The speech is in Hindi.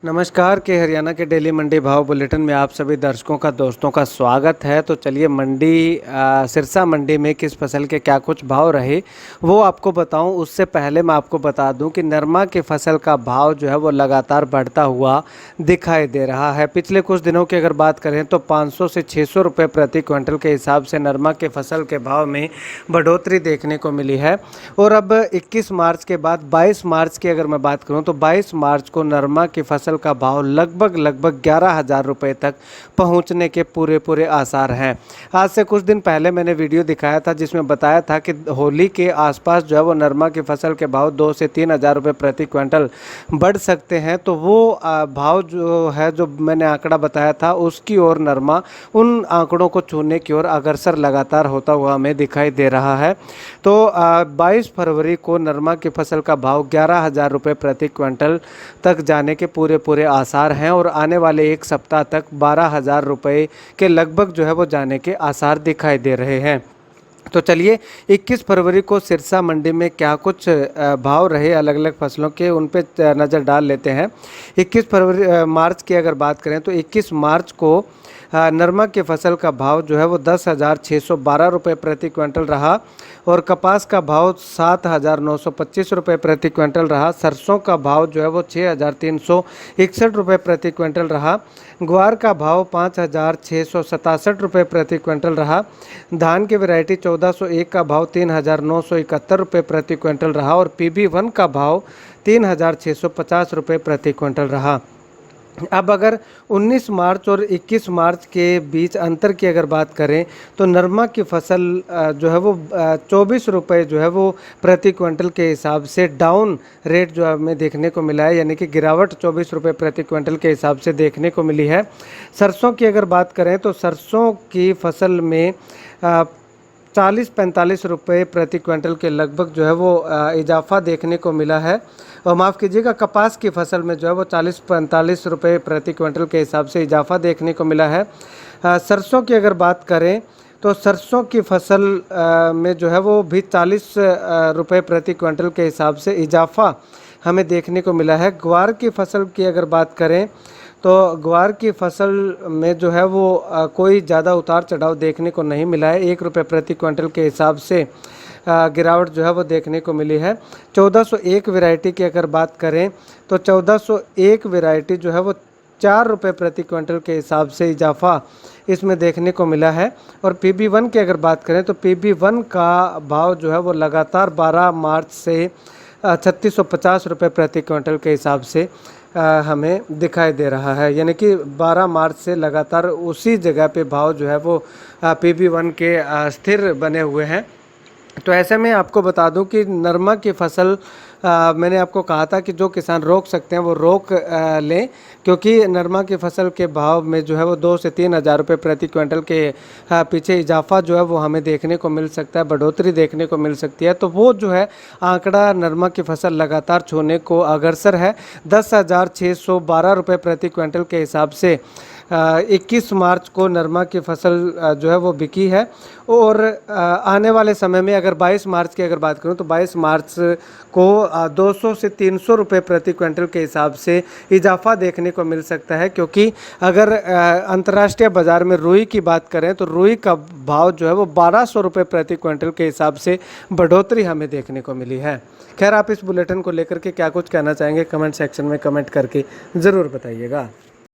नमस्कार के हरियाणा के डेली मंडी भाव बुलेटिन में आप सभी दर्शकों का दोस्तों का स्वागत है। तो चलिए मंडी सिरसा मंडी में किस फसल के क्या कुछ भाव रहे वो आपको बताऊं। उससे पहले मैं आपको बता दूं कि नरमा की फसल का भाव जो है वो लगातार बढ़ता हुआ दिखाई दे रहा है। पिछले कुछ दिनों की अगर बात करें तो 500 से 600 रुपये प्रति क्विंटल के हिसाब से नरमा के फसल के भाव में बढ़ोतरी देखने को मिली है। और अब 21 मार्च के बाद 22 मार्च की अगर मैं बात करूँ तो 22 मार्च को नरमा की फसल का भाव लगभग 11,000 रुपए तक पहुंचने के पूरे आसार हैं। आज से कुछ दिन पहले मैंने वीडियो दिखाया था जिसमें बताया था कि होली के आसपास जो है वो नरमा की फसल के भाव 2 से 3,000 रुपये प्रति क्विंटल बढ़ सकते हैं। तो वो भाव जो है, जो मैंने आंकड़ा बताया था, उसकी ओर नरमा उन आंकड़ों को छूने की ओर अग्रसर लगातार होता हुआ हमें दिखाई दे रहा है। तो 22 फरवरी को नरमा की फसल का भाव 11,000 रुपये प्रति क्विंटल तक जाने के पूरे आसार हैं और आने वाले एक सप्ताह तक 12,000 रुपये के लगभग जो है वो जाने के आसार दिखाई दे रहे हैं। तो चलिए 21 फरवरी को सिरसा मंडी में क्या कुछ भाव रहे अलग अलग फसलों के, उन पे नज़र डाल लेते हैं। 21 फरवरी मार्च की अगर बात करें तो 21 मार्च को नरमा की फसल का भाव जो है वो 10,612 रुपये प्रति क्विंटल रहा और कपास का भाव 7,925 रुपये प्रति क्विंटल रहा। सरसों का भाव जो है वो 6,361 रुपये प्रति क्विंटल रहा। ग्वार का भाव 5,667 रुपये प्रति क्विंटल रहा। धान की वैरायटी 1401 का भाव 3,971 रुपये प्रति क्विंटल रहा और PB1 का भाव 3,650 रुपये प्रति क्विंटल रहा। अब अगर 19 मार्च और 21 मार्च के बीच अंतर की अगर बात करें तो नरमा की फसल जो है वो 24 रुपये जो है वो प्रति क्विंटल के हिसाब से डाउन रेट जो हमें देखने को मिला है, यानी कि गिरावट 24 रुपये प्रति क्विंटल के हिसाब से देखने को मिली है। सरसों की अगर बात करें तो सरसों की फसल में 40-45 रुपये प्रति क्विंटल के लगभग जो है वो इजाफा देखने को मिला है। और माफ़ कीजिएगा, कपास की फसल में जो है वो 40-45 रुपये प्रति क्विंटल के हिसाब से इजाफा देखने को मिला है। सरसों की अगर बात करें तो सरसों की फसल में जो है वो भी 40 रुपये प्रति क्विंटल के हिसाब से इजाफा हमें देखने को मिला है। ग्वार की फसल की अगर बात करें तो ग्वार की फसल में जो है वो कोई ज़्यादा उतार चढ़ाव देखने को नहीं मिला है। 1 रुपये प्रति क्विंटल के हिसाब से गिरावट जो है वो देखने को मिली है। 1401 वैरायटी की अगर बात करें तो 1401 वैरायटी जो है वो 4 रुपये प्रति क्विंटल के हिसाब से इजाफा इसमें देखने को मिला है। और PB1 की अगर बात करें तो PB1 का भाव जो है वो लगातार 12 मार्च से 3,650 रुपये प्रति क्विंटल के हिसाब से हमें दिखाई दे रहा है, यानी कि 12 मार्च से लगातार उसी जगह पे भाव जो है वो PB1 के स्थिर बने हुए हैं। तो ऐसे में आपको बता दूं कि नरमा की फसल मैंने आपको कहा था कि जो किसान रोक सकते हैं वो रोक लें, क्योंकि नरमा की फसल के भाव में जो है वो 2 से 3,000 रुपये प्रति क्विंटल के पीछे इजाफा जो है वो हमें देखने को मिल सकता है, बढ़ोतरी देखने को मिल सकती है। तो वो जो है आंकड़ा नरमा की फसल लगातार छूने को अग्रसर है। 10,612 रुपये प्रति क्विंटल के हिसाब से 21 मार्च को नरमा की फसल जो है वो बिकी है। और आने वाले समय में अगर 22 मार्च की अगर बात करूं तो 22 मार्च को 200 से 300 रुपये प्रति क्विंटल के हिसाब से इजाफा देखने को मिल सकता है, क्योंकि अगर अंतर्राष्ट्रीय बाज़ार में रुई की बात करें तो रुई का भाव जो है वो 1,200 रुपये प्रति क्विंटल के हिसाब से बढ़ोतरी हमें देखने को मिली है। खैर, आप इस बुलेटिन को लेकर के क्या कुछ कहना चाहेंगे कमेंट सेक्शन में कमेंट करके ज़रूर बताइएगा।